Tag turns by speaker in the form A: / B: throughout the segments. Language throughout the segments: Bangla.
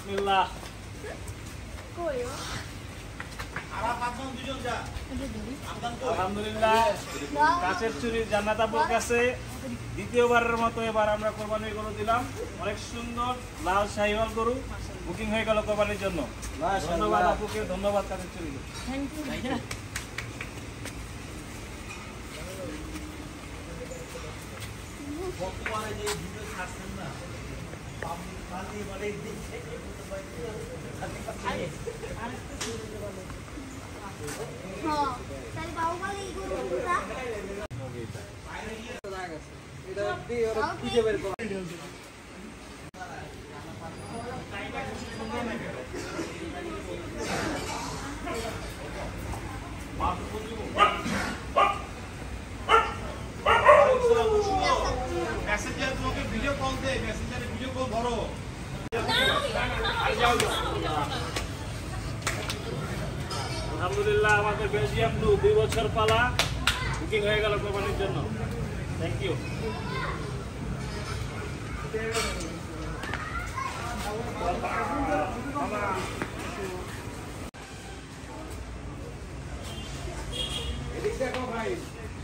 A: বিসমিল্লাহ। আলহামদুলিল্লাহ, কাছের চুরি জান্নাত আপুর কাছে দ্বিতীয়বারের মতো এবার আমরা কোরবানির গরু দিলাম। অনেক সুন্দর লাল শাহিওয়াল গরু বুকিং হয়ে গেল কোরবানির জন্য। ধন্যবাদ আপুকে, ধন্যবাদ কাছের চুরিকে। আলহামদুলিল্লাহ, আমাদের বেলজিয়াম ব্লু 2 বছর পালা বুকিং হয়ে গেল কোরবানির জন্য। Thank you.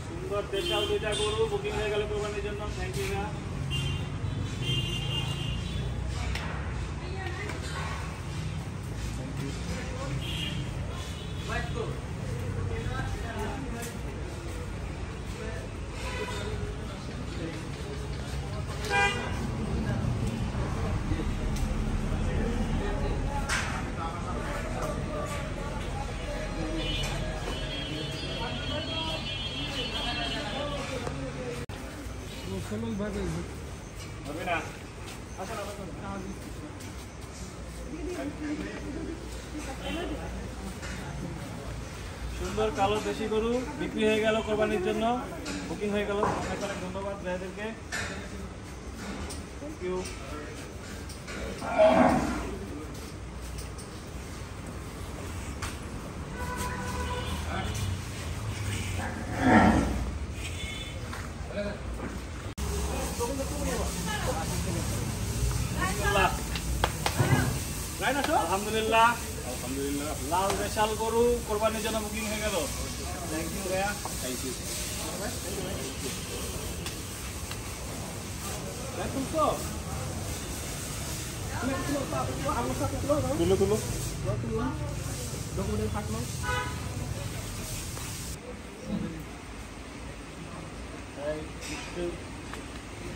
A: সুন্দর দেশাল 2টা গরু বুকিং হয়ে গেল কোরবানির জন্য। Thank you. হবে না, সুন্দর কালো দেশি গরু বিক্রি হয়ে গেল কোরবানির জন্য, বুকিং হয়ে গেল। অনেক অনেক ধন্যবাদ ভাইদেরকে। Thank you. আলহামদুলিল্লাহ, আলহামদুলিল্লাহ, লাল দেশাল গরু কোরবানির জন্য বুকিং হয়ে গেল। থ্যাংক ইউ ভাইয়া, থ্যাংক ইউ।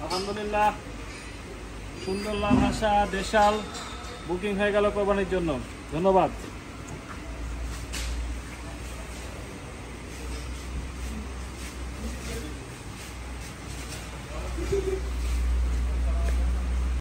A: আলহামদুলিল্লাহ, সুন্দর লাল ভাষা দেশাল বুকিং হয়ে গেল কোরবানির জন্য। ধন্যবাদ।